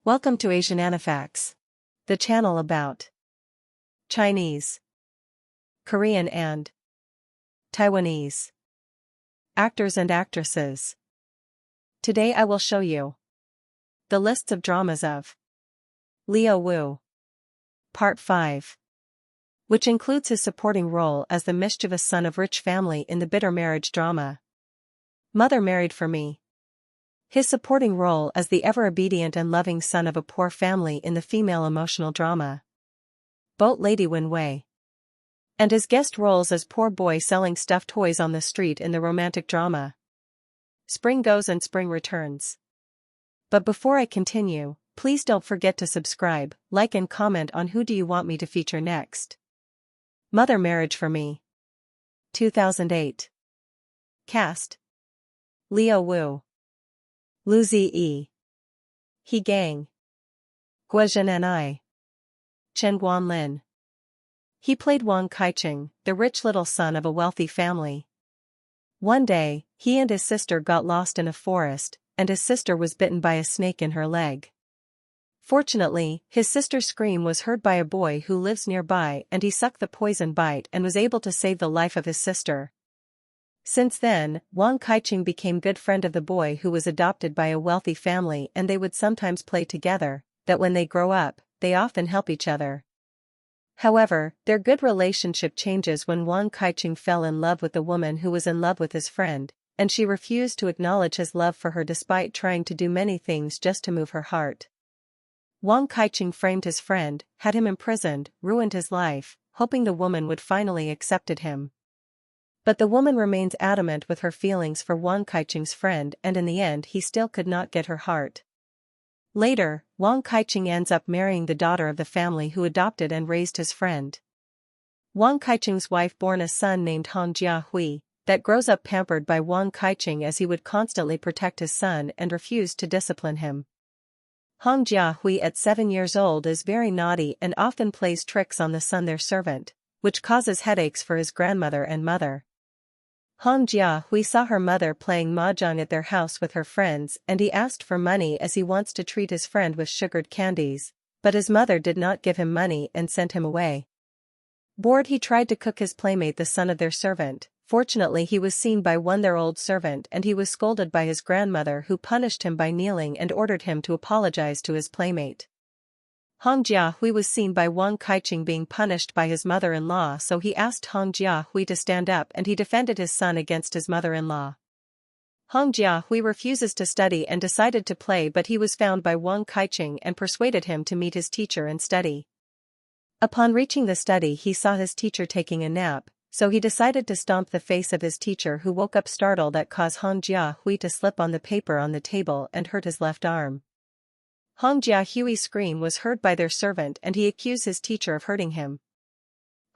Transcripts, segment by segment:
Welcome to Asian Anifacts, the channel about Chinese, Korean and Taiwanese actors and actresses. Today I will show you the lists of dramas of Leo Wu, Part 5, which includes his supporting role as the mischievous son of rich family in the bitter marriage drama Mother Married for Me. His supporting role as the ever-obedient and loving son of a poor family in the female emotional drama Boat Lady Wenwei. And his guest roles as poor boy selling stuffed toys on the street in the romantic drama Spring Goes and Spring Returns. But before I continue, please don't forget to subscribe, like and comment on who do you want me to feature next. Mother Marriage for Me. 2008. Cast: Leo Wu, Lu Ziyi, He Gang, Guozhen Ni, Chen Guanlin. He played Wang Kaicheng, the rich little son of a wealthy family. One day, he and his sister got lost in a forest, and his sister was bitten by a snake in her leg. Fortunately, his sister's scream was heard by a boy who lives nearby, and he sucked the poison bite and was able to save the life of his sister. Since then, Wang Kaicheng became good friend of the boy who was adopted by a wealthy family, and they would sometimes play together, that when they grow up, they often help each other. However, their good relationship changes when Wang Kaicheng fell in love with the woman who was in love with his friend, and she refused to acknowledge his love for her despite trying to do many things just to move her heart. Wang Kaicheng framed his friend, had him imprisoned, ruined his life, hoping the woman would finally accept him. But the woman remains adamant with her feelings for Wang Kaicheng's friend, and in the end he still could not get her heart. Later, Wang Kaicheng ends up marrying the daughter of the family who adopted and raised his friend. Wang Kaicheng's wife born a son named Han Jiahui, that grows up pampered by Wang Kaicheng as he would constantly protect his son and refused to discipline him. Han Jiahui at 7 years old is very naughty and often plays tricks on the son their servant, which causes headaches for his grandmother and mother. Han Jiahui saw her mother playing mahjong at their house with her friends, and he asked for money as he wants to treat his friend with sugared candies, but his mother did not give him money and sent him away. Bored, he tried to cook his playmate the son of their servant. Fortunately, he was seen by their old servant, and he was scolded by his grandmother, who punished him by kneeling and ordered him to apologize to his playmate. Han Jiahui was seen by Wang Kaicheng being punished by his mother-in-law, so he asked Han Jiahui to stand up and he defended his son against his mother-in-law. Han Jiahui refuses to study and decided to play, but he was found by Wang Kaicheng and persuaded him to meet his teacher and study. Upon reaching the study, he saw his teacher taking a nap, so he decided to stomp the face of his teacher, who woke up startled, that caused Han Jiahui to slip on the paper on the table and hurt his left arm. Han Jiahui's scream was heard by their servant and he accused his teacher of hurting him.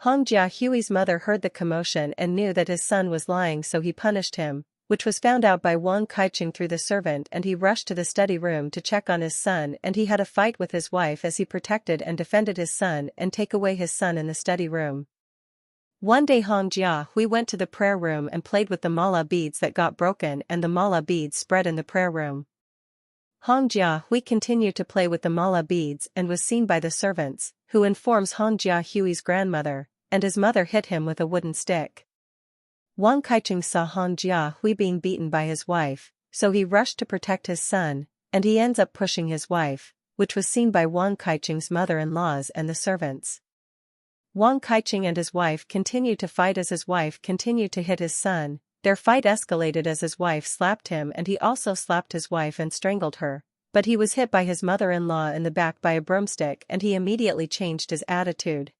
Han Jiahui's mother heard the commotion and knew that his son was lying, so he punished him, which was found out by Wang Kaicheng through the servant, and he rushed to the study room to check on his son, and he had a fight with his wife as he protected and defended his son and take away his son in the study room. One day Han Jiahui went to the prayer room and played with the mala beads that got broken, and the mala beads spread in the prayer room. Han Jiahui continued to play with the mala beads and was seen by the servants, who informs Han Jiahui's grandmother, and his mother hit him with a wooden stick. Wang Kaicheng saw Han Jiahui being beaten by his wife, so he rushed to protect his son, and he ends up pushing his wife, which was seen by Wang Kaicheng's mother-in-laws and the servants. Wang Kaicheng and his wife continued to fight as his wife continued to hit his son. Their fight escalated as his wife slapped him, and he also slapped his wife and strangled her, but he was hit by his mother-in-law in the back by a broomstick and he immediately changed his attitude.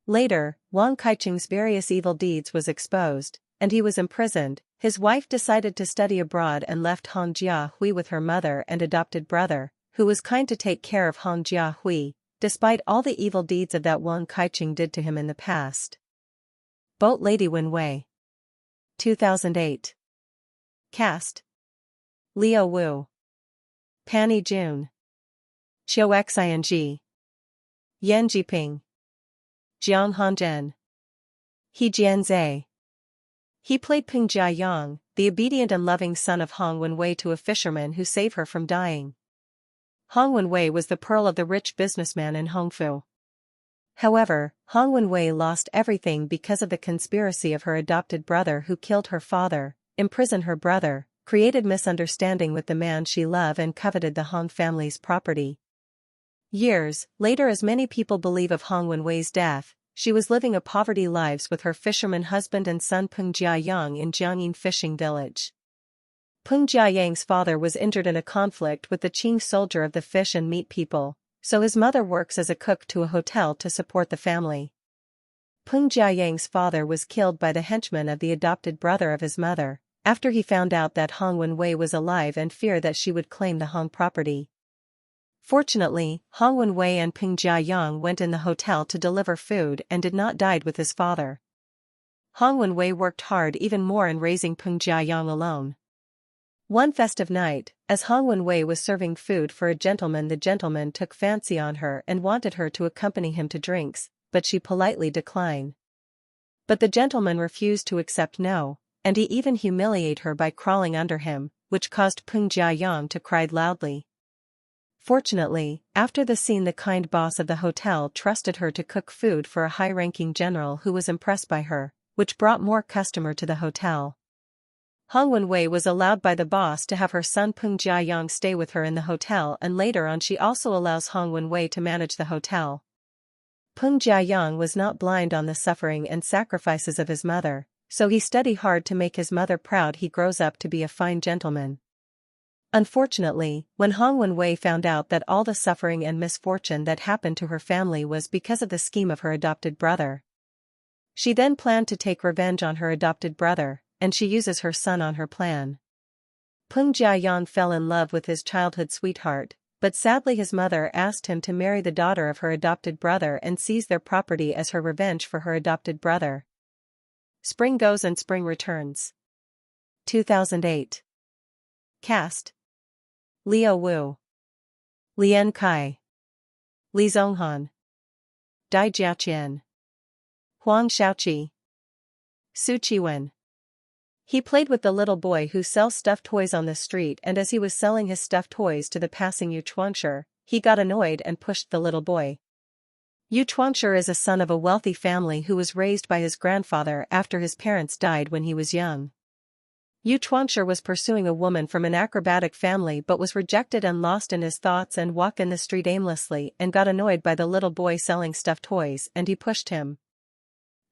Later, Wang Kaicheng's various evil deeds was exposed, and he was imprisoned. His wife decided to study abroad and left Han Jiahui with her mother and adopted brother, who was kind to take care of Han Jiahui, despite all the evil deeds of that Wang Kaicheng did to him in the past. Boat Lady Wenwei. 2008. Cast: Leo Wu, Pan Jun, Xiao Xing, Yan Jiping, Jiang Hanzhen, He Jianzai. He played Ping Jiayang, the obedient and loving son of Han Wenwei to a fisherman who saved her from dying. Hong Wenwei was the pearl of the rich businessman in Hongfu. However, Hong Wenwei lost everything because of the conspiracy of her adopted brother who killed her father, imprisoned her brother, created misunderstanding with the man she loved and coveted the Hong family's property. Years later, as many people believe of Hong Wenwei's death, she was living a poverty lives with her fisherman husband and son Peng Jiayang in Jiangyin fishing village. Peng Jiayang's father was injured in a conflict with the Qing soldier of the fish and meat people, so his mother works as a cook to a hotel to support the family. Peng Jiayang's father was killed by the henchman of the adopted brother of his mother, after he found out that Hong Wenwei was alive and feared that she would claim the Hong property. Fortunately, Hong Wenwei and Peng Jiayang went in the hotel to deliver food and did not die with his father. Hong Wenwei worked hard even more in raising Peng Jiayang alone. One festive night, as Hong Wenwei was serving food for a gentleman, the gentleman took fancy on her and wanted her to accompany him to drinks, but she politely declined. But the gentleman refused to accept no, and he even humiliated her by crawling under him, which caused Peng Jiayang to cry loudly. Fortunately, after the scene, the kind boss of the hotel trusted her to cook food for a high-ranking general who was impressed by her, which brought more customer to the hotel. Hong Wenwei was allowed by the boss to have her son Peng Jiayang stay with her in the hotel, and later on she also allows Hong Wenwei to manage the hotel. Peng Jiayang was not blind on the suffering and sacrifices of his mother, so he studied hard to make his mother proud. He grows up to be a fine gentleman. Unfortunately, when Hong Wenwei found out that all the suffering and misfortune that happened to her family was because of the scheme of her adopted brother, she then planned to take revenge on her adopted brother, and she uses her son on her plan. Peng Jiayang fell in love with his childhood sweetheart, but sadly his mother asked him to marry the daughter of her adopted brother and seize their property as her revenge for her adopted brother. Spring goes and spring returns. 2008. Cast: Liu Wu, Lian Kai, Li Zhonghan, Dai Jiaqian, Huang Xiaoqi, Su Qiwen. He played with the little boy who sells stuffed toys on the street, and as he was selling his stuffed toys to the passing Yu Chuangshi, he got annoyed and pushed the little boy. Yu Chuangshi is a son of a wealthy family who was raised by his grandfather after his parents died when he was young. Yu Chuangshi was pursuing a woman from an acrobatic family but was rejected and lost in his thoughts and walked in the street aimlessly and got annoyed by the little boy selling stuffed toys, and he pushed him.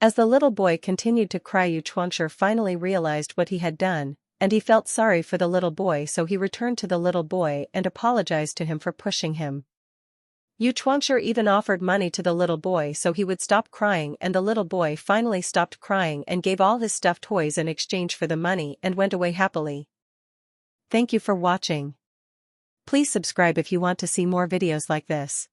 As the little boy continued to cry, Yu Chuangshi finally realized what he had done, and he felt sorry for the little boy, so he returned to the little boy and apologized to him for pushing him. Yu Chuangshi even offered money to the little boy so he would stop crying, and the little boy finally stopped crying and gave all his stuffed toys in exchange for the money and went away happily. Thank you for watching. Please subscribe if you want to see more videos like this.